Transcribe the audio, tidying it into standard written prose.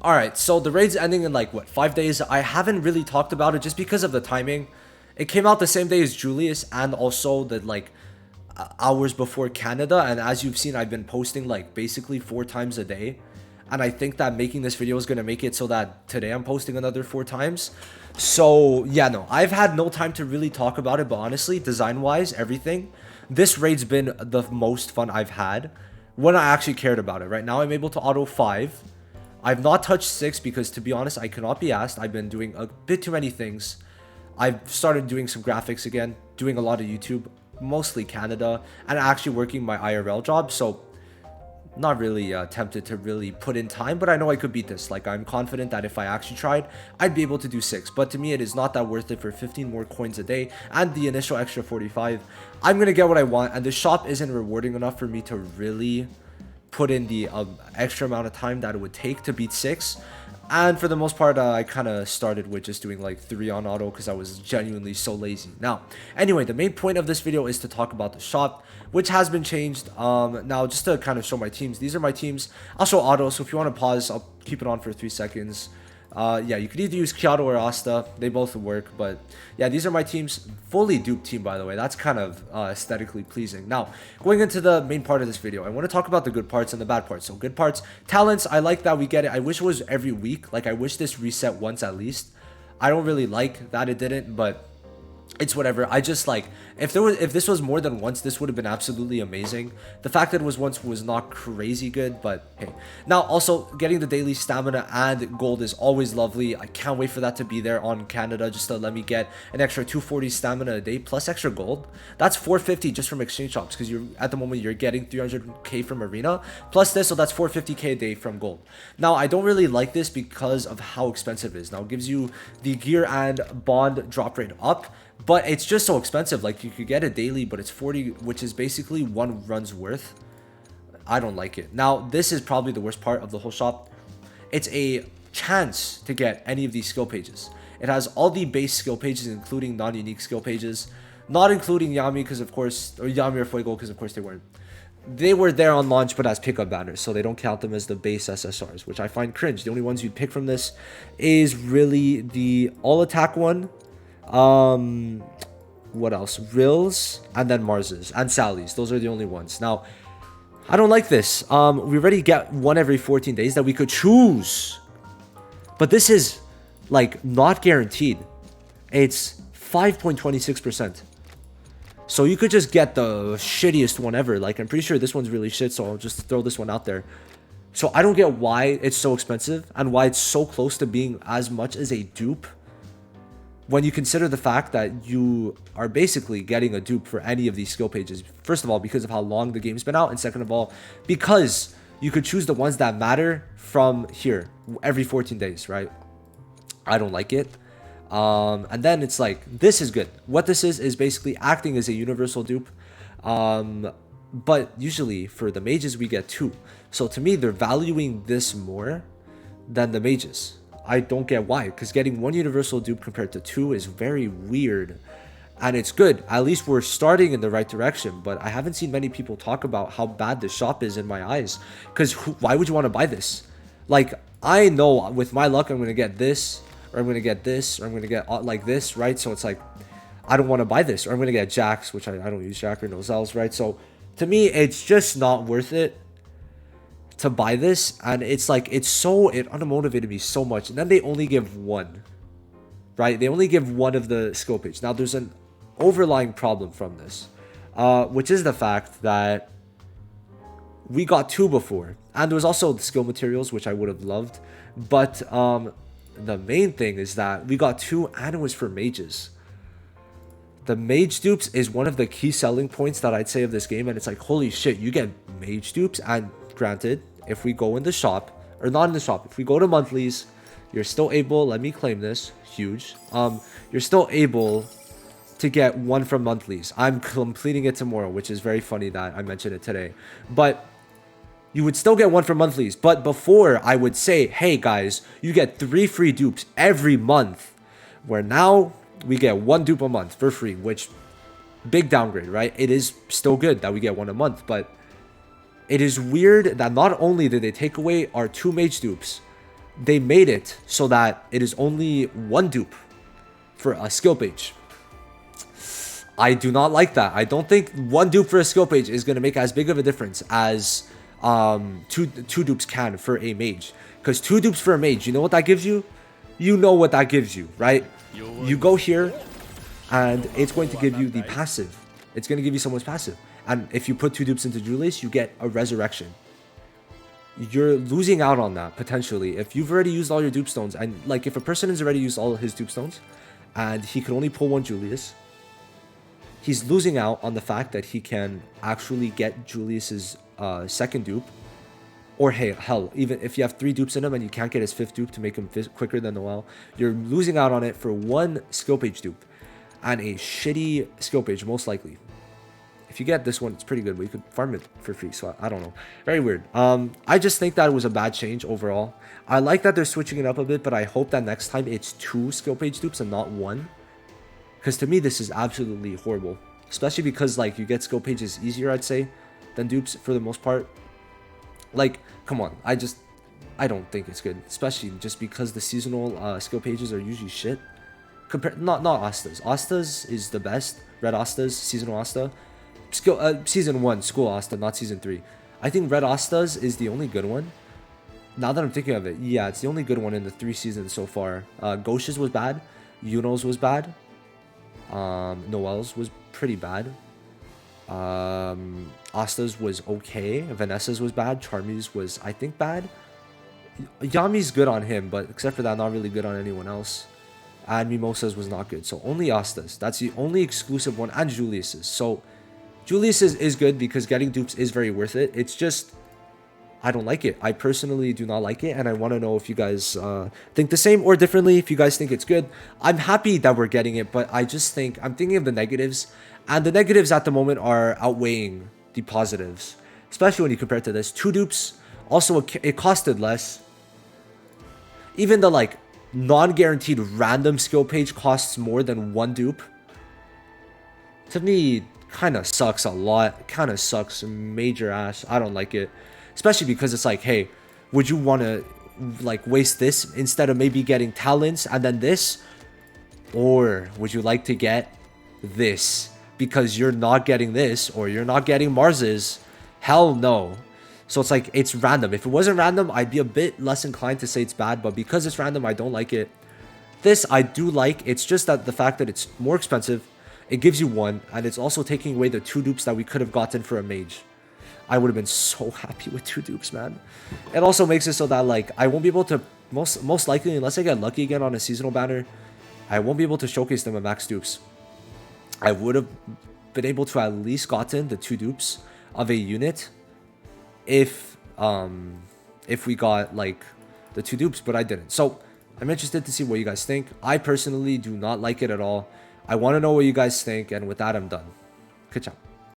Alright, so the raid's ending in like, what, 5 days? I haven't really talked about it just because of the timing. It came out the same day as Julius and also the like hours before Canada. And as you've seen, I've been posting like basically 4 times a day. And I think that making this video is going to make it so that today I'm posting another 4 times. So yeah, no, I've had no time to really talk about it. But honestly, design-wise, everything, this raid's been the most fun I've had when I actually cared about it. Right now, I'm able to auto 5. I've not touched 6 because, to be honest, I cannot be asked. I've been doing a bit too many things. I've started doing some graphics again, doing a lot of YouTube, mostly Canada, and actually working my IRL job. So not really tempted to really put in time, but I know I could beat this. Like, I'm confident that if I actually tried, I'd be able to do 6. But to me, it is not that worth it for 15 more coins a day and the initial extra 45. I'm going to get what I want, and the shop isn't rewarding enough for me to really put in the extra amount of time that it would take to beat 6. And for the most part, I kind of started with just doing like 3 on auto because I was genuinely so lazy. Now, anyway, the main point of this video is to talk about the shop, which has been changed. Now, just to kind of show my teams, these are my teams. I'll show auto, so if you want to pause, I'll keep it on for 3 seconds. Yeah, you could either use Kyoto or Asta. They both work, but yeah, these are my teams. Fully duped team, by the way. That's kind of aesthetically pleasing. Now, going into the main part of this video, I want to talk about the good parts and the bad parts. So good parts, talents, I like that we get it. I wish it was every week. Like, I wish this reset once at least. I don't really like that it didn't, but it's whatever. I just like, if this was more than once, this would have been absolutely amazing. The fact that it was once was not crazy good, but hey. Now, also getting the daily stamina and gold is always lovely. I can't wait for that to be there on Canada, just to let me get an extra 240 stamina a day plus extra gold. That's 450 just from exchange shops, because you're at the moment you're getting 300k from arena plus this, so that's 450k a day from gold. Now, I don't really like this because of how expensive it is. Now, it gives you the gear and bond drop rate up, but it's just so expensive. Like, you could get it daily, but it's 40, which is basically 1 run's worth. I don't like it. Now, this is probably the worst part of the whole shop. It's a chance to get any of these skill pages. It has all the base skill pages, including non-unique skill pages, not including Yami, because of course, or Yami or Fuego, because of course they weren't. They were there on launch, but as pickup banners, so they don't count them as the base SSRs, which I find cringe. The only ones you'd pick from this is really the all attack one. What else? Rills, and then Mars's and Sally's. Those are the only ones. Now, I don't like this. We already get one every 14 days that we could choose, but this is like not guaranteed. It's 5.26%. So you could just get the shittiest one ever. Like, I'm pretty sure this one's really shit, so I'll just throw this one out there. So I don't get why it's so expensive and why it's so close to being as much as a dupe, when you consider the fact that you are basically getting a dupe for any of these skill pages. First of all, because of how long the game's been out, and second of all, because you could choose the ones that matter from here every 14 days, right? I don't like it. And then it's like, this is good. What this is basically acting as a universal dupe. But usually for the mages, we get 2. So to me, they're valuing this more than the mages. I don't get why, because getting 1 universal dupe compared to 2 is very weird. And it's good. At least we're starting in the right direction. But I haven't seen many people talk about how bad the shop is in my eyes. Because why would you want to buy this? Like, I know with my luck, I'm going to get this, or I'm going to get this, or I'm going to get like this, right? So it's like, I don't want to buy this. Or I'm going to get Jax, which I don't use Jack or Nozels, right? So to me, it's just not worth it to buy this. And it's like, it unmotivated me so much. And then they only give 1, right? They only give 1 of the skill page. Now, there's an overlying problem from this, which is the fact that we got 2 before, and there was also the skill materials, which I would have loved. But the main thing is that we got 2, and it was for mages. The mage dupes is one of the key selling points that I'd say of this game. And it's like, holy shit, you get mage dupes. And granted, if we go in the shop, or not in the shop, if we go to monthlies, you're still able, let me claim this, huge, you're still able to get 1 from monthlies. I'm completing it tomorrow, which is very funny that I mentioned it today. But you would still get 1 from monthlies. But before, I would say, hey guys, you get 3 free dupes every month, where now we get 1 dupe a month for free, which, big downgrade, right? It is still good that we get 1 a month, but it is weird that not only did they take away our 2 mage dupes, they made it so that it is only one dupe for a skill page. I do not like that. I don't think one dupe for a skill page is going to make as big of a difference as two dupes can for a mage. Because two dupes for a mage, you know what that gives you? You know what that gives you, right? You go here, and it's going to give you the passive. It's going to give you someone's passive. And if you put two dupes into Julius, you get a resurrection. You're losing out on that, potentially. If you've already used all your dupe stones, and like if a person has already used all his dupe stones, and he can only pull one Julius, he's losing out on the fact that he can actually get Julius's second dupe. Or hey, hell, even if you have 3 dupes in him and you can't get his 5th dupe to make him quicker than Noel, you're losing out on it for one skill page dupe and a shitty skill page, most likely. If you get this one, it's pretty good, but you could farm it for free, so I don't know. Very weird. I just think that it was a bad change overall. I like that they're switching it up a bit, but I hope that next time it's 2 skill page dupes and not 1. Because to me, this is absolutely horrible. Especially because, like, you get skill pages easier, I'd say, than dupes for the most part. Like, come on. I don't think it's good. Especially just because the seasonal skill pages are usually shit. Not Astas. Astas is the best. Red Astas, seasonal Asta. Season 1, school Asta, not season 3. I think Red Astas is the only good one. Now that I'm thinking of it, yeah, it's the only good one in the 3 seasons so far. Gauche's was bad. Yuno's was bad. Noel's was pretty bad. Asta's was okay. Vanessa's was bad. Charmy's was, I think, bad. Yami's good on him, but except for that, not really good on anyone else. And Mimosa's was not good. So only Asta's. That's the only exclusive one. And Julius's. So Julius's is good because getting dupes is very worth it. It's just, I don't like it. I personally do not like it. And I want to know if you guys think the same or differently. If you guys think it's good. I'm happy that we're getting it, but I just think, I'm thinking of the negatives. And the negatives at the moment are outweighing the positives. Especially when you compare it to this. 2 dupes. Also, it costed less. Even the, like, non-guaranteed random skill page costs more than 1 dupe. To me, kind of sucks a lot. Kind of sucks major ass. I don't like it. Especially because it's like, hey, would you want to, like, waste this instead of maybe getting talents and then this? Or would you like to get this because you're not getting this or you're not getting Mars's? Hell no. So it's like, it's random. If it wasn't random, I'd be a bit less inclined to say it's bad. But because it's random, I don't like it. This, I do like. It's just that the fact that it's more expensive. It gives you 1. And it's also taking away the 2 dupes that we could have gotten for a mage. I would have been so happy with 2 dupes, man. It also makes it so that, like, I won't be able to, most likely, unless I get lucky again on a seasonal banner, I won't be able to showcase them at max dupes. I would have been able to at least gotten the 2 dupes of a unit if we got, like, the 2 dupes, but I didn't. So I'm interested to see what you guys think. I personally do not like it at all. I want to know what you guys think, and with that, I'm done. Good job.